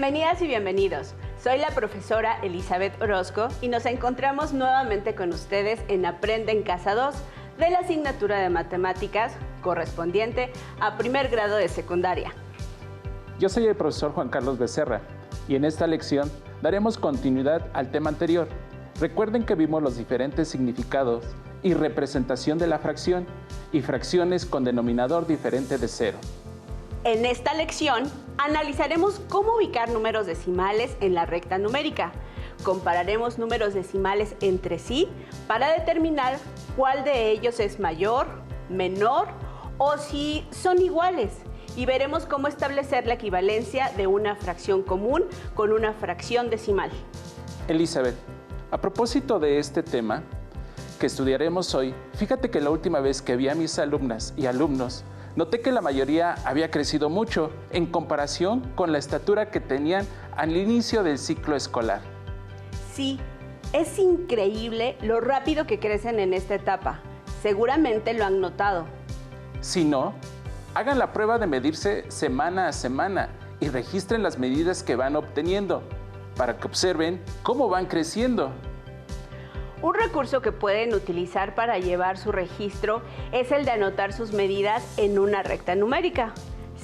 Bienvenidas y bienvenidos. Soy la profesora Elizabeth Orozco y nos encontramos nuevamente con ustedes en Aprende en Casa 2 de la asignatura de Matemáticas correspondiente a primer grado de secundaria. Yo soy el profesor Juan Carlos Becerra y en esta lección daremos continuidad al tema anterior. Recuerden que vimos los diferentes significados y representación de la fracción y fracciones con denominador diferente de 0. En esta lección analizaremos cómo ubicar números decimales en la recta numérica. Compararemos números decimales entre sí para determinar cuál de ellos es mayor, menor o si son iguales. Y veremos cómo establecer la equivalencia de una fracción común con una fracción decimal. Elizabeth, a propósito de este tema que estudiaremos hoy, fíjate que la última vez que vi a mis alumnas y alumnos, noté que la mayoría había crecido mucho en comparación con la estatura que tenían al inicio del ciclo escolar. Sí, es increíble lo rápido que crecen en esta etapa. Seguramente lo han notado. Si no, hagan la prueba de medirse semana a semana y registren las medidas que van obteniendo para que observen cómo van creciendo. Un recurso que pueden utilizar para llevar su registro es el de anotar sus medidas en una recta numérica.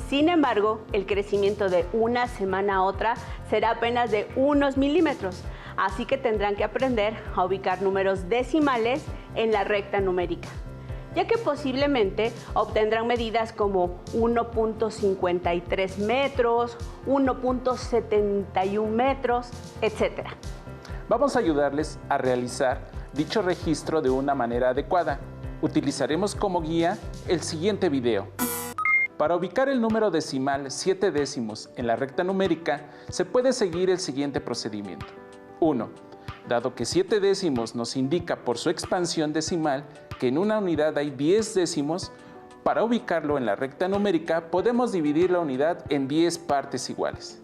Sin embargo, el crecimiento de una semana a otra será apenas de unos milímetros, así que tendrán que aprender a ubicar números decimales en la recta numérica, ya que posiblemente obtendrán medidas como 1.53 metros, 1.71 metros, etc. Vamos a ayudarles a realizar dicho registro de una manera adecuada. Utilizaremos como guía el siguiente video. Para ubicar el número decimal 7 décimos en la recta numérica, se puede seguir el siguiente procedimiento. 1. Dado que 7 décimos nos indica por su expansión decimal que en una unidad hay 10 décimos, para ubicarlo en la recta numérica podemos dividir la unidad en 10 partes iguales.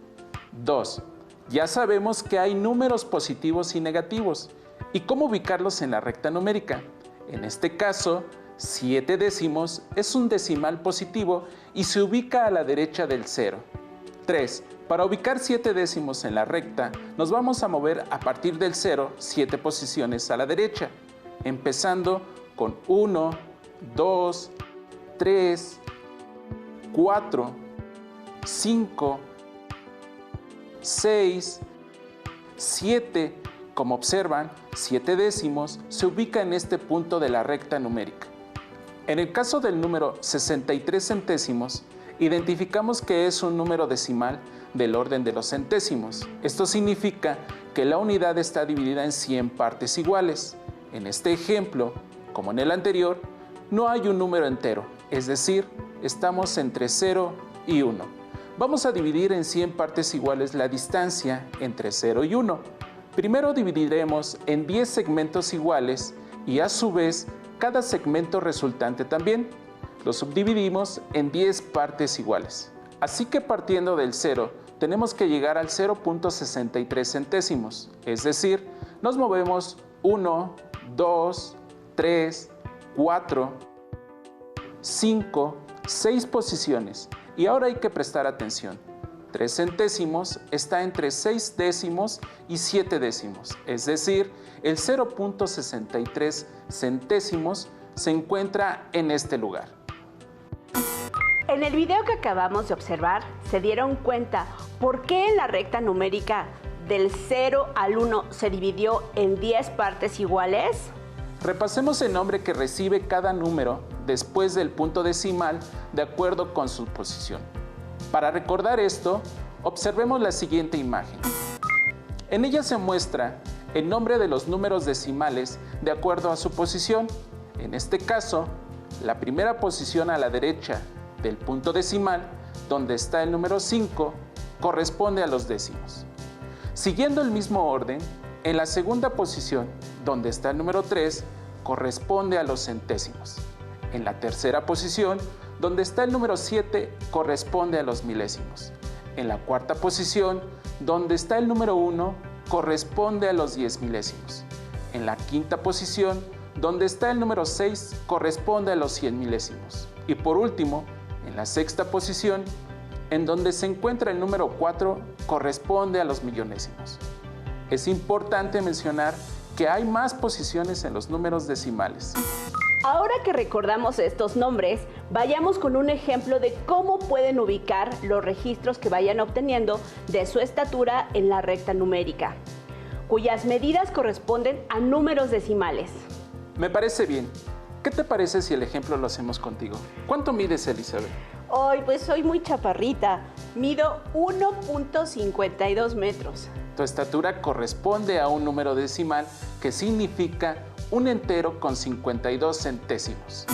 2. Ya sabemos que hay números positivos y negativos. ¿Y cómo ubicarlos en la recta numérica? En este caso, 7 décimos es un decimal positivo y se ubica a la derecha del 0. 3. Para ubicar 7 décimos en la recta, nos vamos a mover a partir del 0 7 posiciones a la derecha, empezando con 1, 2, 3, 4, 5, 6, 7, como observan, 7 décimos se ubica en este punto de la recta numérica. En el caso del número 63 centésimos, identificamos que es un número decimal del orden de los centésimos. Esto significa que la unidad está dividida en 100 partes iguales. En este ejemplo, como en el anterior, no hay un número entero, es decir, estamos entre 0 y 1. Vamos a dividir en 100 partes iguales la distancia entre 0 y 1. Primero dividiremos en 10 segmentos iguales y a su vez cada segmento resultante también. Lo subdividimos en 10 partes iguales. Así que partiendo del 0 tenemos que llegar al 0.63 centésimos, es decir, nos movemos 1, 2, 3, 4, 5, 6 posiciones. Y ahora hay que prestar atención. 3 centésimos está entre 6 décimos y 7 décimos, es decir, el 0.63 centésimos se encuentra en este lugar. En el video que acabamos de observar, ¿se dieron cuenta por qué en la recta numérica del 0 al 1 se dividió en 10 partes iguales? Repasemos el nombre que recibe cada número después del punto decimal de acuerdo con su posición. Para recordar esto, observemos la siguiente imagen. En ella se muestra el nombre de los números decimales de acuerdo a su posición. En este caso, la primera posición a la derecha del punto decimal, donde está el número 5, corresponde a los décimos. Siguiendo el mismo orden, en la segunda posición, donde está el número 3, corresponde a los centésimos. En la tercera posición, donde está el número 7, corresponde a los milésimos. En la cuarta posición, donde está el número 1, corresponde a los 10 milésimos. En la quinta posición, donde está el número 6, corresponde a los 100 milésimos. Y por último, en la sexta posición, en donde se encuentra el número 4 corresponde a los millonésimos. Es importante mencionar que hay más posiciones en los números decimales. Ahora que recordamos estos nombres, vayamos con un ejemplo de cómo pueden ubicar los registros que vayan obteniendo de su estatura en la recta numérica, cuyas medidas corresponden a números decimales. Me parece bien. ¿Qué te parece si el ejemplo lo hacemos contigo? ¿Cuánto mides, Elizabeth? Hoy pues soy muy chaparrita, mido 1.52 metros. Tu estatura corresponde a un número decimal que significa un entero con 52 centésimos.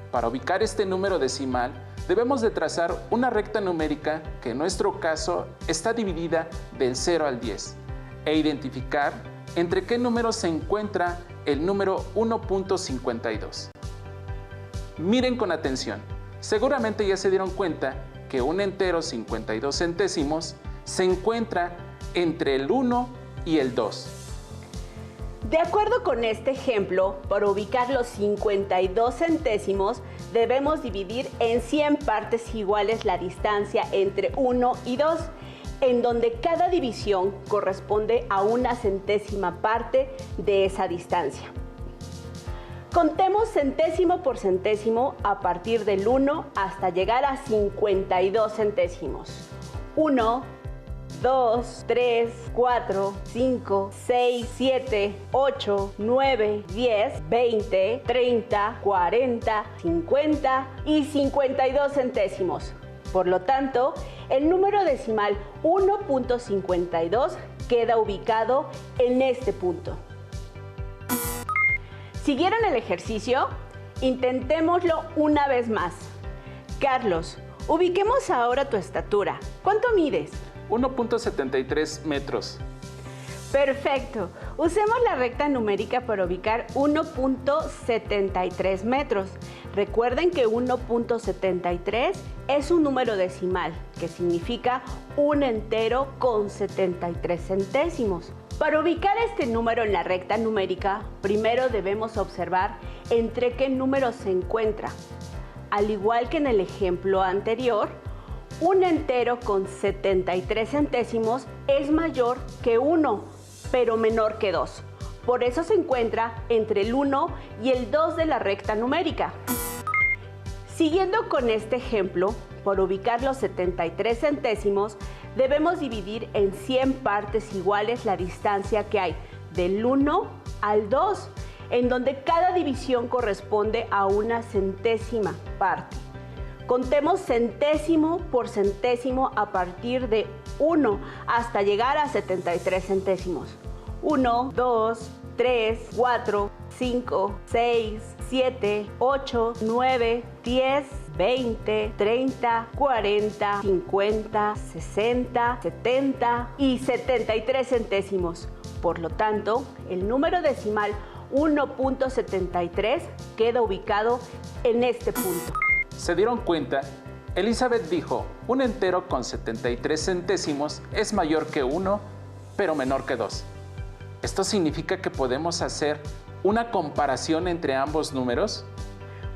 Para ubicar este número decimal, debemos de trazar una recta numérica que en nuestro caso está dividida del 0 al 10 e identificar entre qué número se encuentra el número 1.52. Miren con atención. Seguramente ya se dieron cuenta que un entero 52 centésimos se encuentra entre el 1 y el 2. De acuerdo con este ejemplo, para ubicar los 52 centésimos, debemos dividir en 100 partes iguales la distancia entre 1 y 2, en donde cada división corresponde a una centésima parte de esa distancia. Contemos centésimo por centésimo a partir del 1 hasta llegar a 52 centésimos. 1, 2, 3, 4, 5, 6, 7, 8, 9, 10, 20, 30, 40, 50 y 52 centésimos. Por lo tanto, el número decimal 1.52 queda ubicado en este punto. ¿Siguieron el ejercicio? Intentémoslo una vez más. Carlos, ubiquemos ahora tu estatura. ¿Cuánto mides? 1.73 metros. Perfecto. Usemos la recta numérica para ubicar 1.73 metros. Recuerden que 1.73 es un número decimal, que significa un entero con 73 centésimos. Para ubicar este número en la recta numérica, primero debemos observar entre qué números se encuentra. Al igual que en el ejemplo anterior, un entero con 73 centésimos es mayor que 1, pero menor que 2. Por eso se encuentra entre el 1 y el 2 de la recta numérica. Siguiendo con este ejemplo, por ubicar los 73 centésimos, debemos dividir en 100 partes iguales la distancia que hay del 1 al 2, en donde cada división corresponde a una centésima parte. Contemos centésimo por centésimo a partir de 1 hasta llegar a 73 centésimos. 1, 2, 3, 4, 5, 6, 7, 8, 9, 10, 20, 30, 40, 50, 60, 70 y 73 centésimos. Por lo tanto, el número decimal 1.73 queda ubicado en este punto. ¿Se dieron cuenta? Elizabeth dijo, un entero con 73 centésimos es mayor que 1, pero menor que 2. ¿Esto significa que podemos hacer una comparación entre ambos números?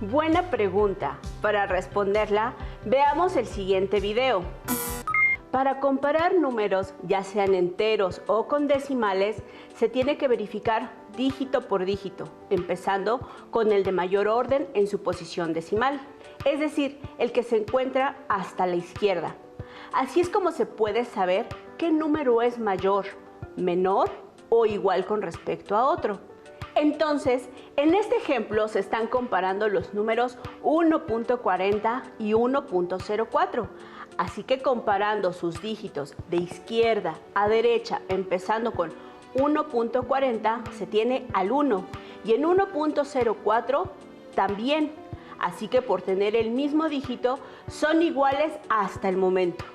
Buena pregunta. Para responderla, veamos el siguiente video. Para comparar números, ya sean enteros o con decimales, se tiene que verificar dígito por dígito, empezando con el de mayor orden en su posición decimal, es decir, el que se encuentra hasta la izquierda. Así es como se puede saber qué número es mayor, menor o igual con respecto a otro. Entonces, en este ejemplo se están comparando los números 1.40 y 1.04. Así que comparando sus dígitos de izquierda a derecha, empezando con 1.40, se tiene al 1 y en 1.04 también. Así que por tener el mismo dígito son iguales hasta el momento.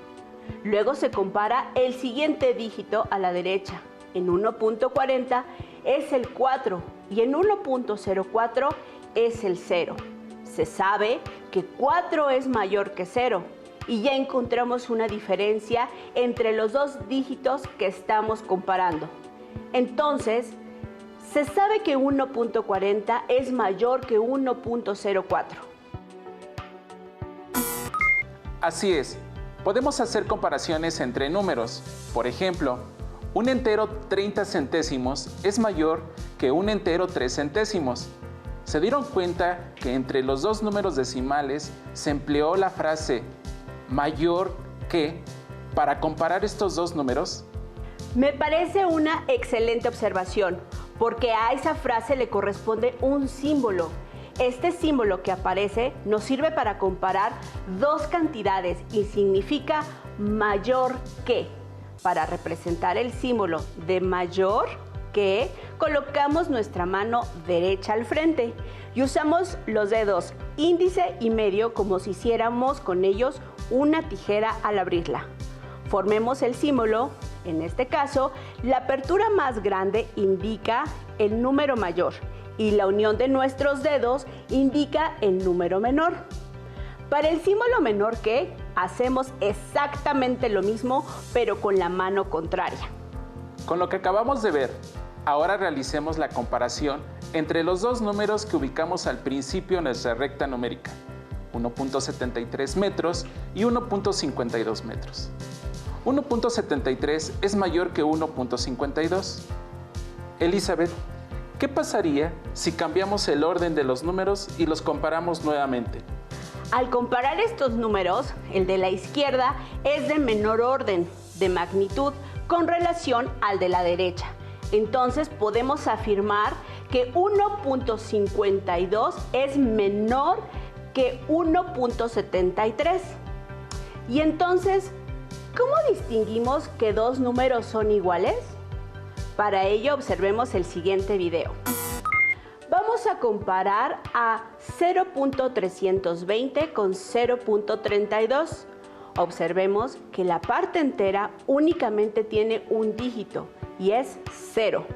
Luego se compara el siguiente dígito a la derecha. En 1.40 es el 4 y en 1.04 es el 0. Se sabe que 4 es mayor que 0 y ya encontramos una diferencia entre los dos dígitos que estamos comparando. Entonces, se sabe que 1.40 es mayor que 1.04. Así es. Podemos hacer comparaciones entre números. Por ejemplo, un entero 30 centésimos es mayor que un entero 3 centésimos. ¿Se dieron cuenta que entre los dos números decimales se empleó la frase mayor que para comparar estos dos números? Me parece una excelente observación, porque a esa frase le corresponde un símbolo. Este símbolo que aparece nos sirve para comparar dos cantidades y significa mayor que. Para representar el símbolo de mayor que, colocamos nuestra mano derecha al frente y usamos los dedos índice y medio como si hiciéramos con ellos una tijera al abrirla. Formemos el símbolo. En este caso, la apertura más grande indica el número mayor y la unión de nuestros dedos indica el número menor. Para el símbolo menor que, hacemos exactamente lo mismo, pero con la mano contraria. Con lo que acabamos de ver, ahora realicemos la comparación entre los dos números que ubicamos al principio en nuestra recta numérica, 1.73 metros y 1.52 metros. 1.73 es mayor que 1.52. Elizabeth, ¿qué pasaría si cambiamos el orden de los números y los comparamos nuevamente? Al comparar estos números, el de la izquierda es de menor orden de magnitud con relación al de la derecha. Entonces podemos afirmar que 1.52 es menor que 1.73. Y entonces, ¿cómo distinguimos que dos números son iguales? Para ello observemos el siguiente video. Vamos a comparar a 0.320 con 0.32. Observemos que la parte entera únicamente tiene un dígito y es 0.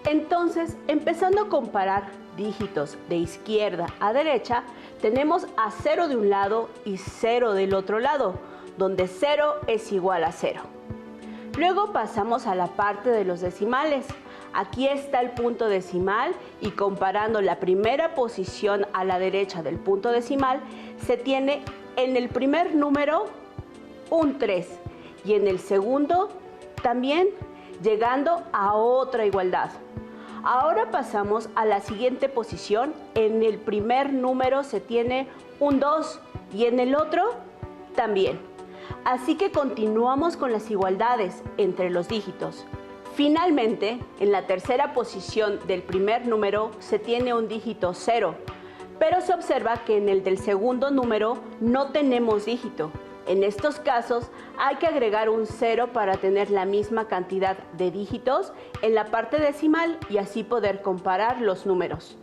Entonces, empezando a comparar dígitos de izquierda a derecha, tenemos a 0 de un lado y 0 del otro lado, donde 0 es igual a 0. Luego pasamos a la parte de los decimales. Aquí está el punto decimal y comparando la primera posición a la derecha del punto decimal, se tiene en el primer número un 3 y en el segundo también, llegando a otra igualdad. Ahora pasamos a la siguiente posición. En el primer número se tiene un 2 y en el otro también. Así que continuamos con las igualdades entre los dígitos. Finalmente, en la tercera posición del primer número se tiene un dígito 0, pero se observa que en el del segundo número no tenemos dígito. En estos casos hay que agregar un 0 para tener la misma cantidad de dígitos en la parte decimal y así poder comparar los números.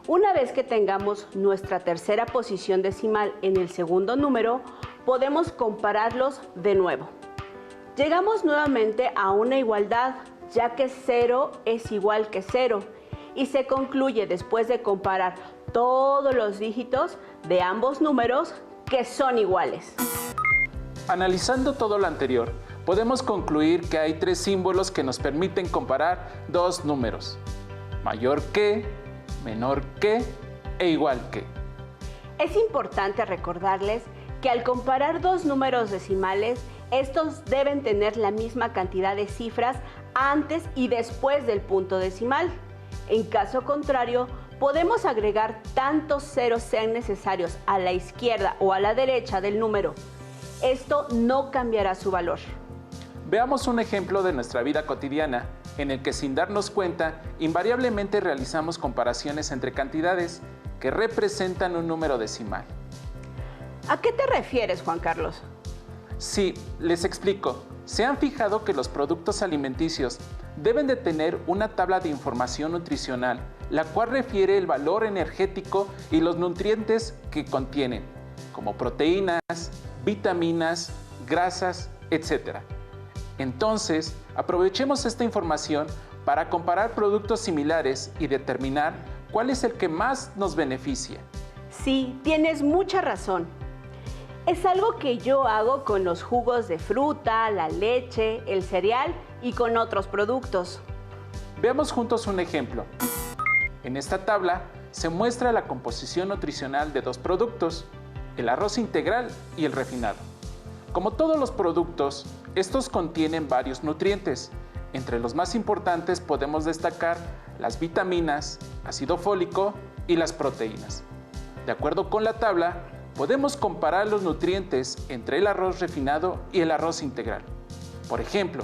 Una vez que tengamos nuestra tercera posición decimal en el segundo número, podemos compararlos de nuevo. Llegamos nuevamente a una igualdad, ya que 0 es igual que 0 y se concluye después de comparar todos los dígitos de ambos números que son iguales. Analizando todo lo anterior, podemos concluir que hay tres símbolos que nos permiten comparar dos números: mayor que, menor que e igual que. Es importante recordarles que al comparar dos números decimales, estos deben tener la misma cantidad de cifras antes y después del punto decimal. En caso contrario, podemos agregar tantos ceros sean necesarios a la izquierda o a la derecha del número. Esto no cambiará su valor. Veamos un ejemplo de nuestra vida cotidiana, en el que sin darnos cuenta, invariablemente realizamos comparaciones entre cantidades que representan un número decimal. ¿A qué te refieres, Juan Carlos? Sí, les explico. ¿Se han fijado que los productos alimenticios deben de tener una tabla de información nutricional, la cual refiere el valor energético y los nutrientes que contienen, como proteínas, vitaminas, grasas, etc.? Entonces, aprovechemos esta información para comparar productos similares y determinar cuál es el que más nos beneficia. Sí, tienes mucha razón. Es algo que yo hago con los jugos de fruta, la leche, el cereal y con otros productos. Veamos juntos un ejemplo. En esta tabla se muestra la composición nutricional de dos productos, el arroz integral y el refinado. Como todos los productos, estos contienen varios nutrientes. Entre los más importantes podemos destacar las vitaminas, ácido fólico y las proteínas. De acuerdo con la tabla, podemos comparar los nutrientes entre el arroz refinado y el arroz integral. Por ejemplo,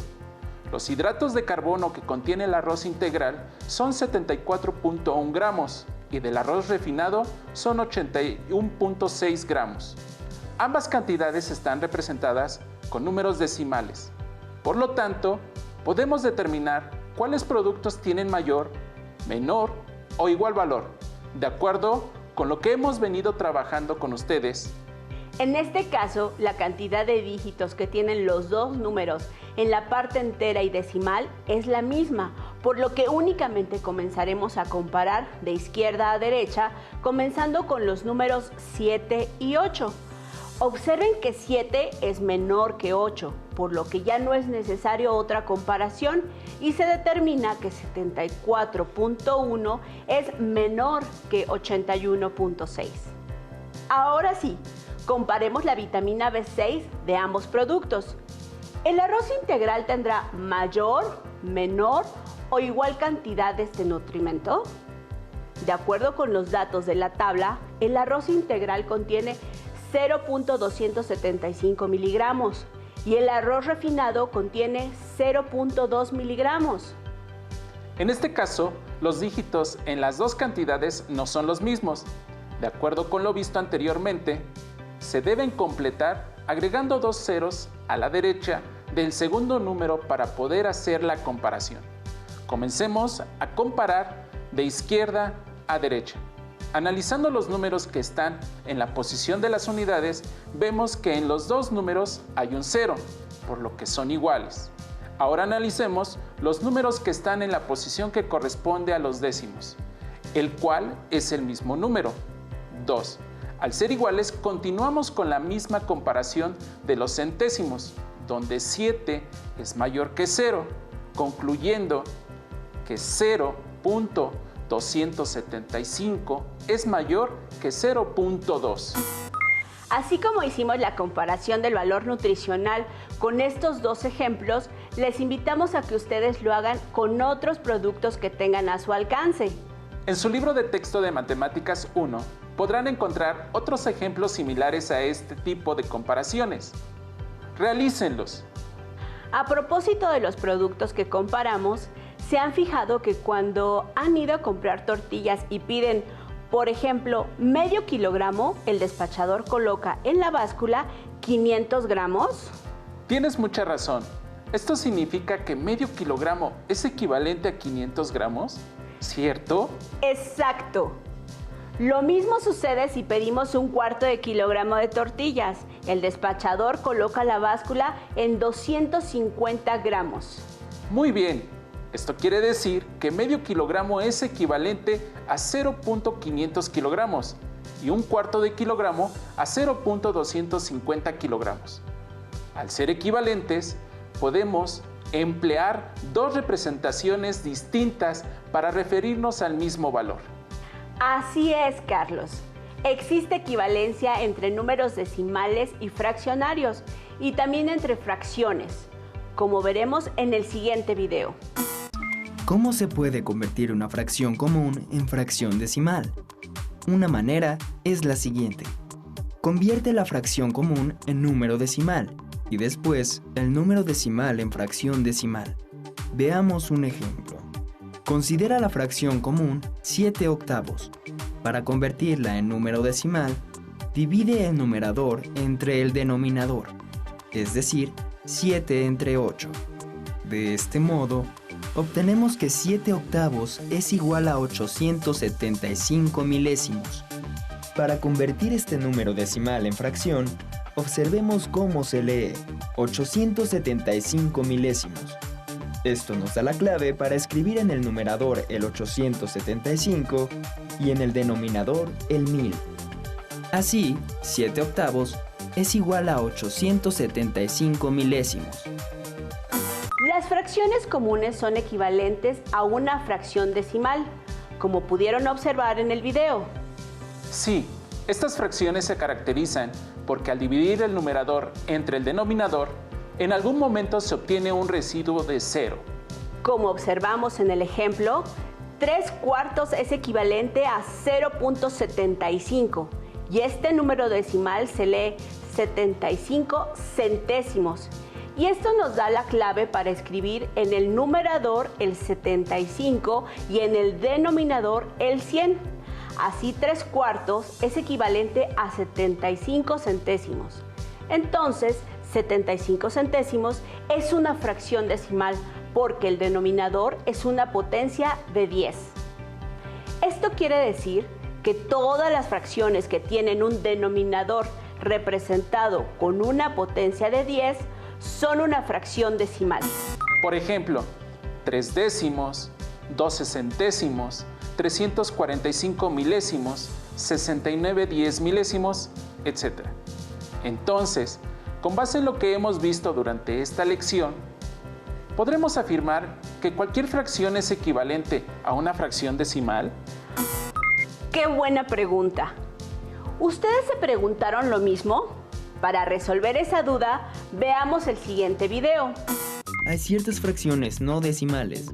los hidratos de carbono que contiene el arroz integral son 74.1 gramos y del arroz refinado son 81.6 gramos. Ambas cantidades están representadas con números decimales. Por lo tanto, podemos determinar cuáles productos tienen mayor, menor o igual valor, de acuerdo con lo que hemos venido trabajando con ustedes. En este caso, la cantidad de dígitos que tienen los dos números en la parte entera y decimal es la misma, por lo que únicamente comenzaremos a comparar de izquierda a derecha, comenzando con los números 7 y 8. Observen que 7 es menor que 8, por lo que ya no es necesario otra comparación y se determina que 74.1 es menor que 81.6. Ahora sí, comparemos la vitamina B6 de ambos productos. ¿El arroz integral tendrá mayor, menor o igual cantidad de este nutrimento? De acuerdo con los datos de la tabla, el arroz integral contiene 0.275 miligramos y el arroz refinado contiene 0.2 miligramos. En este caso, los dígitos en las dos cantidades no son los mismos. De acuerdo con lo visto anteriormente, se deben completar agregando 2 ceros a la derecha del segundo número para poder hacer la comparación. Comencemos a comparar de izquierda a derecha. Analizando los números que están en la posición de las unidades, vemos que en los dos números hay un 0, por lo que son iguales. Ahora analicemos los números que están en la posición que corresponde a los décimos, el cual es el mismo número, 2. Al ser iguales, continuamos con la misma comparación de los centésimos, donde 7 es mayor que 0, concluyendo que 0.275 es mayor que 0.2. Así como hicimos la comparación del valor nutricional con estos dos ejemplos, les invitamos a que ustedes lo hagan con otros productos que tengan a su alcance. En su libro de texto de Matemáticas 1 podrán encontrar otros ejemplos similares a este tipo de comparaciones. Realícenlos. A propósito de los productos que comparamos, ¿se han fijado que cuando han ido a comprar tortillas y piden, por ejemplo, medio kilogramo, el despachador coloca en la báscula 500 gramos? Tienes mucha razón. ¿Esto significa que medio kilogramo es equivalente a 500 gramos? ¿Cierto? Exacto. Lo mismo sucede si pedimos un cuarto de kilogramo de tortillas. El despachador coloca la báscula en 250 gramos. Muy bien. Esto quiere decir que medio kilogramo es equivalente a 0.500 kilogramos y un cuarto de kilogramo a 0.250 kilogramos. Al ser equivalentes, podemos emplear dos representaciones distintas para referirnos al mismo valor. Así es, Carlos. Existe equivalencia entre números decimales y fraccionarios y también entre fracciones, como veremos en el siguiente video. ¿Cómo se puede convertir una fracción común en fracción decimal? Una manera es la siguiente. Convierte la fracción común en número decimal y después el número decimal en fracción decimal. Veamos un ejemplo. Considera la fracción común 7 octavos. Para convertirla en número decimal, divide el numerador entre el denominador, es decir, 7 entre 8. De este modo, obtenemos que 7 octavos es igual a 875 milésimos. Para convertir este número decimal en fracción, observemos cómo se lee 875 milésimos. Esto nos da la clave para escribir en el numerador el 875 y en el denominador el 1000. Así, 7 octavos es igual a 875 milésimos. Las fracciones comunes son equivalentes a una fracción decimal, como pudieron observar en el video. Sí, estas fracciones se caracterizan porque al dividir el numerador entre el denominador, en algún momento se obtiene un residuo de 0. Como observamos en el ejemplo, 3/4 es equivalente a 0.75 y este número decimal se lee 75 centésimos. Y esto nos da la clave para escribir en el numerador el 75 y en el denominador el 100. Así 3/4 es equivalente a 75 centésimos. Entonces, 75 centésimos es una fracción decimal porque el denominador es una potencia de 10. Esto quiere decir que todas las fracciones que tienen un denominador representado con una potencia de 10 son una fracción decimal. Por ejemplo, 3 décimos, 12 centésimos, 345 milésimos, 69 10 milésimos, etc. Entonces, con base en lo que hemos visto durante esta lección, ¿podremos afirmar que cualquier fracción es equivalente a una fracción decimal? ¡Qué buena pregunta! ¿Ustedes se preguntaron lo mismo? Para resolver esa duda, veamos el siguiente video. Hay ciertas fracciones no decimales,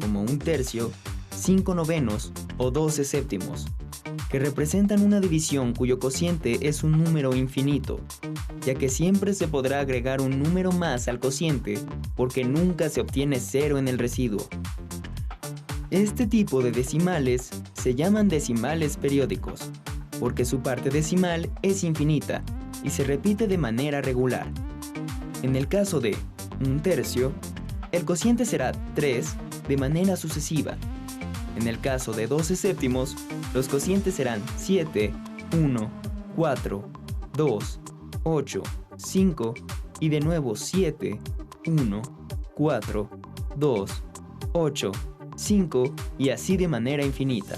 como 1/3, 5/9 o 12 séptimos, que representan una división cuyo cociente es un número infinito, ya que siempre se podrá agregar un número más al cociente porque nunca se obtiene 0 en el residuo. Este tipo de decimales se llaman decimales periódicos, porque su parte decimal es infinita y se repite de manera regular. En el caso de 1/3, el cociente será 3 de manera sucesiva. En el caso de 12 séptimos, los cocientes serán 7, 1, 4, 2, 8, 5 y de nuevo 7, 1, 4, 2, 8, 5 y así de manera infinita.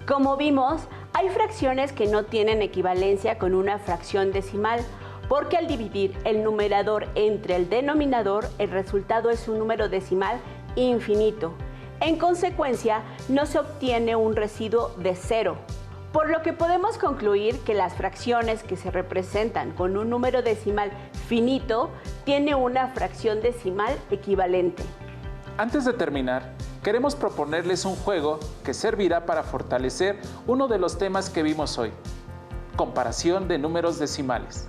Como vimos, hay fracciones que no tienen equivalencia con una fracción decimal, porque al dividir el numerador entre el denominador, el resultado es un número decimal infinito. En consecuencia, no se obtiene un residuo de 0, por lo que podemos concluir que las fracciones que se representan con un número decimal finito tienen una fracción decimal equivalente. Antes de terminar, queremos proponerles un juego que servirá para fortalecer uno de los temas que vimos hoy: comparación de números decimales.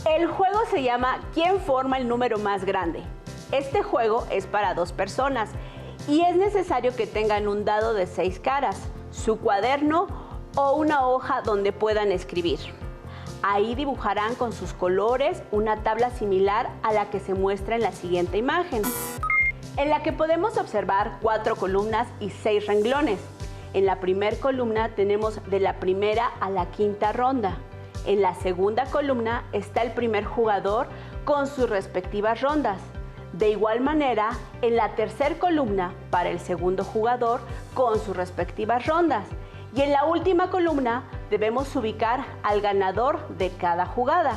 El juego se llama ¿Quién forma el número más grande? Este juego es para 2 personas y es necesario que tengan un dado de 6 caras, su cuaderno o una hoja donde puedan escribir. Ahí dibujarán con sus colores una tabla similar a la que se muestra en la siguiente imagen, en la que podemos observar 4 columnas y 6 renglones. En la primera columna tenemos de la primera a la quinta ronda. En la segunda columna está el primer jugador con sus respectivas rondas. De igual manera, en la tercera columna para el segundo jugador con sus respectivas rondas. Y en la última columna debemos ubicar al ganador de cada jugada.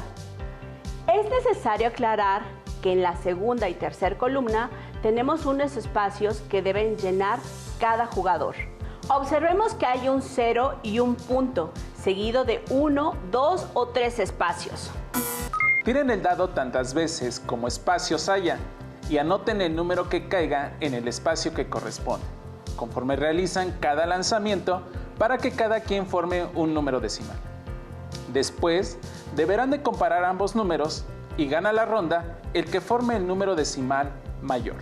Es necesario aclarar que en la segunda y tercera columna tenemos unos espacios que deben llenar cada jugador. Observemos que hay un 0 y un punto, seguido de 1, 2 o 3 espacios. Tiren el dado tantas veces como espacios haya y anoten el número que caiga en el espacio que corresponde, conforme realizan cada lanzamiento para que cada quien forme un número decimal. Después, deberán de comparar ambos números y gana la ronda el que forme el número decimal mayor.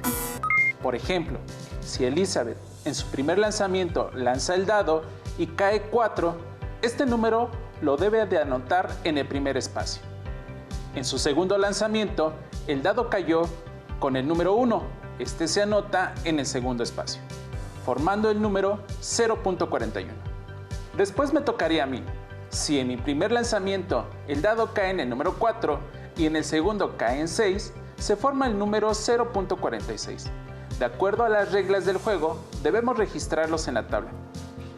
Por ejemplo, si Elizabeth en su primer lanzamiento lanza el dado y cae 4, este número lo debe de anotar en el primer espacio. En su segundo lanzamiento, el dado cayó con el número 1, este se anota en el segundo espacio, formando el número 0.41. Después me tocaría a mí. Si en mi primer lanzamiento el dado cae en el número 4 y en el segundo cae en 6, se forma el número 0.46. De acuerdo a las reglas del juego, debemos registrarlos en la tabla.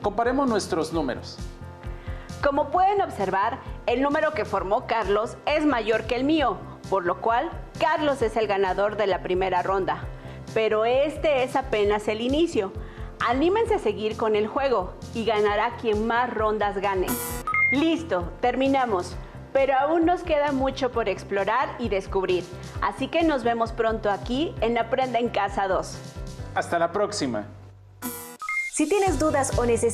Comparemos nuestros números. Como pueden observar, el número que formó Carlos es mayor que el mío, por lo cual Carlos es el ganador de la primera ronda. Pero este es apenas el inicio. Anímense a seguir con el juego y ganará quien más rondas gane. Listo, terminamos. pero aún nos queda mucho por explorar y descubrir. Así que nos vemos pronto aquí en Aprenda en Casa 2. Hasta la próxima. Si tienes dudas o necesitas